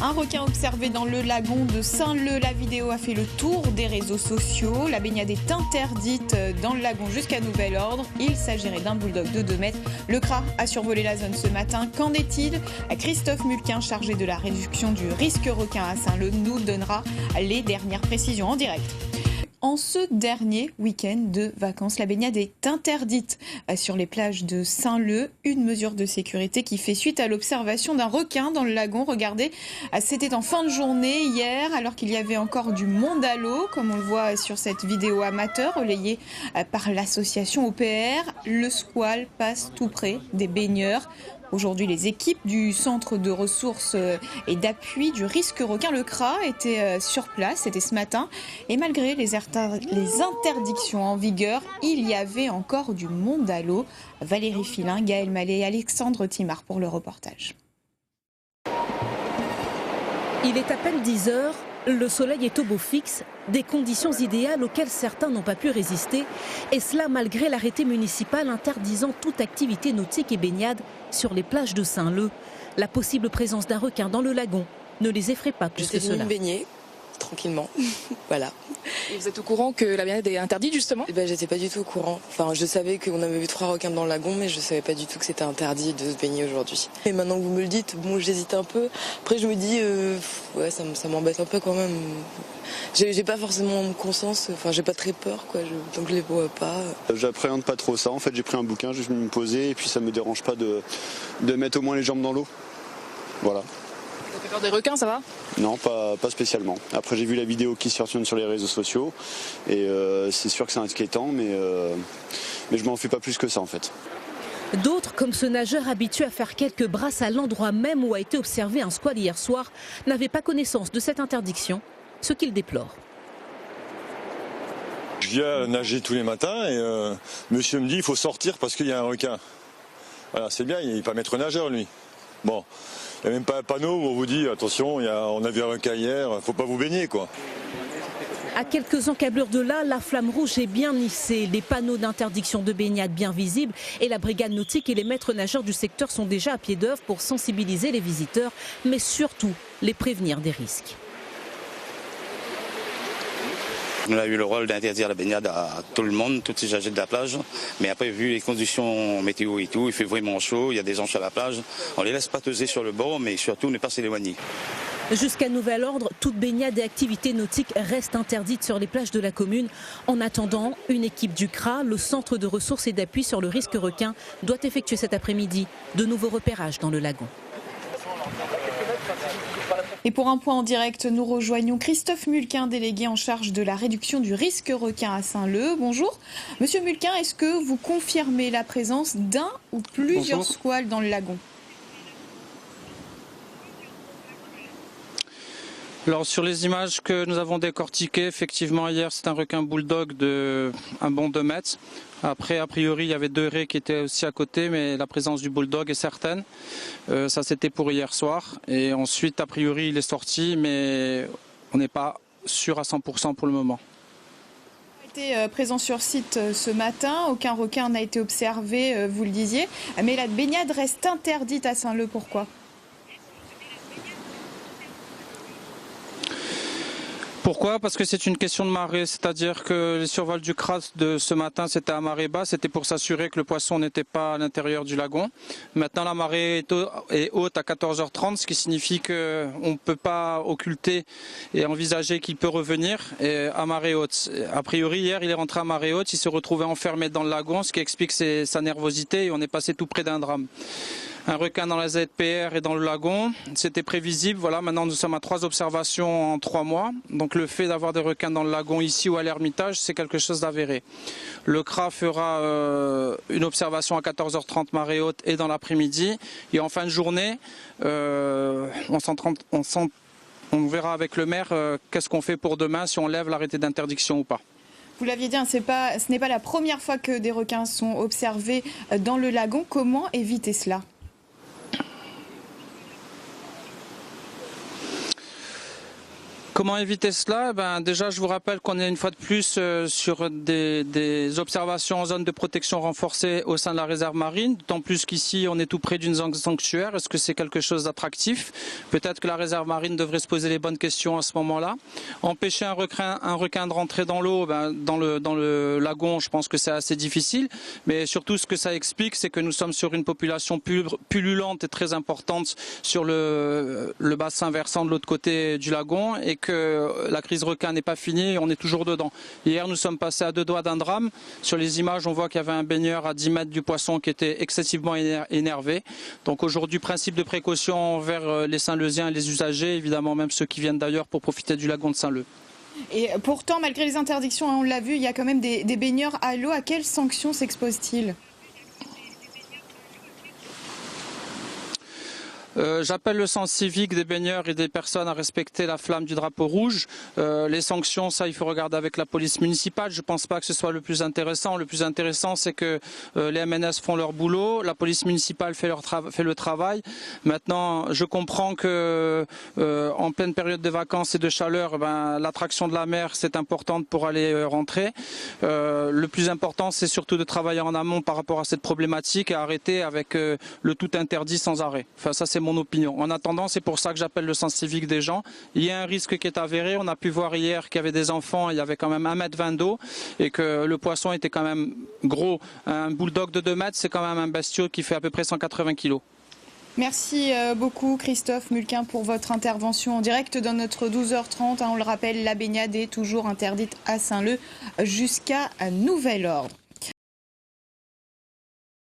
Un requin observé dans le lagon de Saint-Leu. La vidéo a fait le tour des réseaux sociaux. La baignade est interdite dans le lagon jusqu'à nouvel ordre. Il s'agirait d'un bulldog de 2 mètres. Le CRA a survolé la zone ce matin. Qu'en est-il? Christophe Mulquin, chargé de la réduction du risque requin à Saint-Leu, nous donnera les dernières précisions en direct. En ce dernier week-end de vacances, la baignade est interdite sur les plages de Saint-Leu. Une mesure de sécurité qui fait suite à l'observation d'un requin dans le lagon. Regardez, c'était en fin de journée hier, alors qu'il y avait encore du monde à l'eau, comme on le voit sur cette vidéo amateur relayée par l'association OPR. Le squale passe tout près des baigneurs. Aujourd'hui, les équipes du centre de ressources et d'appui du risque requin, le CRA, étaient sur place, c'était ce matin. Et malgré les interdictions en vigueur, il y avait encore du monde à l'eau. Valérie Filin, Gaël Mallet et Alexandre Timard pour le reportage. Il est à peine 10 heures, le soleil est au beau fixe, des conditions idéales auxquelles certains n'ont pas pu résister, et cela malgré l'arrêté municipal interdisant toute activité nautique et baignade sur les plages de Saint-Leu. La possible présence d'un requin dans le lagon ne les effraie pas plus que cela. J'étais venue me baigner tranquillement, voilà. Et vous êtes au courant que la baignade est interdite justement? J'étais pas du tout au courant. Enfin, je savais qu'on avait vu 3 requins dans le lagon, mais je savais pas du tout que c'était interdit de se baigner aujourd'hui. Et maintenant que vous me le dites, bon, j'hésite un peu. Après, je me dis, ouais, ça m'embête un peu quand même. J'ai pas forcément conscience, enfin, j'ai pas très peur, quoi, tant que je les vois pas. J'appréhende pas trop ça. En fait, j'ai pris un bouquin, je vais me poser, et puis ça me dérange pas de mettre au moins les jambes dans l'eau. Voilà. T'as fait peur des requins, ça va? Non, pas spécialement. Après, j'ai vu la vidéo qui circule sur les réseaux sociaux et c'est sûr que c'est inquiétant, mais je m'en fais pas plus que ça en fait. D'autres, comme ce nageur habitué à faire quelques brasses à l'endroit même où a été observé un squale hier soir, n'avaient pas connaissance de cette interdiction, ce qu'ils déplorent. Je viens nager tous les matins et monsieur me dit il faut sortir parce qu'il y a un requin. Voilà, c'est bien, il n'est pas maître nageur lui. Bon, il n'y a même pas un panneau où on vous dit attention, on a vu un requin hier, faut pas vous baigner quoi. À quelques encablures de là, la flamme rouge est bien hissée, les panneaux d'interdiction de baignade bien visibles et la brigade nautique et les maîtres nageurs du secteur sont déjà à pied d'œuvre pour sensibiliser les visiteurs, mais surtout les prévenir des risques. On a eu le rôle d'interdire la baignade à tout le monde, tous ces usagers de la plage. Mais après, vu les conditions météo et tout, il fait vraiment chaud, il y a des gens sur la plage. On les laisse patauger sur le bord, mais surtout ne pas s'éloigner. Jusqu'à nouvel ordre, toute baignade et activité nautique reste interdite sur les plages de la commune. En attendant, une équipe du CRA, le centre de ressources et d'appui sur le risque requin, doit effectuer cet après-midi de nouveaux repérages dans le lagon. Et pour un point en direct, nous rejoignons Christophe Mulquin, délégué en charge de la réduction du risque requin à Saint-Leu. Bonjour. Monsieur Mulquin, est-ce que vous confirmez la présence d'un ou plusieurs squales dans le lagon? Alors sur les images que nous avons décortiquées, effectivement hier c'est un requin bulldog de un bon 2 mètres. Après a priori il y avait 2 raies qui étaient aussi à côté, mais la présence du bulldog est certaine. Ça c'était pour hier soir et ensuite a priori il est sorti, mais on n'est pas sûr à 100% pour le moment. Présent sur site ce matin, aucun requin n'a été observé, vous le disiez, mais la baignade reste interdite à Saint-Leu, pourquoi ? Pourquoi? Parce que c'est une question de marée, c'est-à-dire que les survols du CRA de ce matin c'était à marée basse, c'était pour s'assurer que le poisson n'était pas à l'intérieur du lagon. Maintenant la marée est haute à 14h30, ce qui signifie qu'on ne peut pas occulter et envisager qu'il peut revenir à marée haute. A priori hier il est rentré à marée haute, il se retrouvait enfermé dans le lagon, ce qui explique sa nervosité et on est passé tout près d'un drame. Un requin dans la ZPR et dans le lagon, c'était prévisible. Voilà, maintenant nous sommes à 3 observations en 3 mois. Donc le fait d'avoir des requins dans le lagon ici ou à l'Ermitage, c'est quelque chose d'avéré. Le CRA fera une observation à 14h30 marée haute et dans l'après-midi. Et en fin de journée, on verra avec le maire qu'est-ce qu'on fait pour demain, si on lève l'arrêté d'interdiction ou pas. Vous l'aviez dit, ce n'est pas la première fois que des requins sont observés dans le lagon. Comment éviter cela ? Comment éviter cela? Déjà, je vous rappelle qu'on est une fois de plus sur des observations en zone de protection renforcée au sein de la réserve marine, d'autant plus qu'ici on est tout près d'une zone sanctuaire. Est-ce que c'est quelque chose d'attractif? Peut-être que la réserve marine devrait se poser les bonnes questions à ce moment-là. Empêcher un requin de rentrer dans l'eau, dans le lagon, je pense que c'est assez difficile, mais surtout ce que ça explique, c'est que nous sommes sur une population pullulante et très importante sur le bassin versant de l'autre côté du lagon, et que la crise requin n'est pas finie et on est toujours dedans. Hier, nous sommes passés à 2 doigts d'un drame. Sur les images, on voit qu'il y avait un baigneur à 10 mètres du poisson qui était excessivement énervé. Donc aujourd'hui, principe de précaution envers les Saint-Leusiens et les usagers, évidemment même ceux qui viennent d'ailleurs pour profiter du lagon de Saint-Leu. Et pourtant, malgré les interdictions, on l'a vu, il y a quand même des baigneurs à l'eau. À quelles sanctions s'exposent-ils? J'appelle le sens civique des baigneurs et des personnes à respecter la flamme du drapeau rouge. Les sanctions, ça, il faut regarder avec la police municipale. Je ne pense pas que ce soit le plus intéressant. Le plus intéressant, c'est que les MNS font leur boulot, la police municipale fait le travail. Maintenant, je comprends que en pleine période de vacances et de chaleur, l'attraction de la mer, c'est importante pour aller rentrer. Le plus important, c'est surtout de travailler en amont par rapport à cette problématique et arrêter avec le tout interdit sans arrêt. Enfin, ça, c'est mon opinion. En attendant, c'est pour ça que j'appelle le sens civique des gens. Il y a un risque qui est avéré. On a pu voir hier qu'il y avait des enfants, il y avait quand même 1,20 m d'eau et que le poisson était quand même gros. Un bulldog de 2 mètres, c'est quand même un bestiau qui fait à peu près 180 kg. Merci beaucoup Christophe Mulquin pour votre intervention en direct dans notre 12h30. On le rappelle, la baignade est toujours interdite à Saint-Leu jusqu'à nouvel ordre.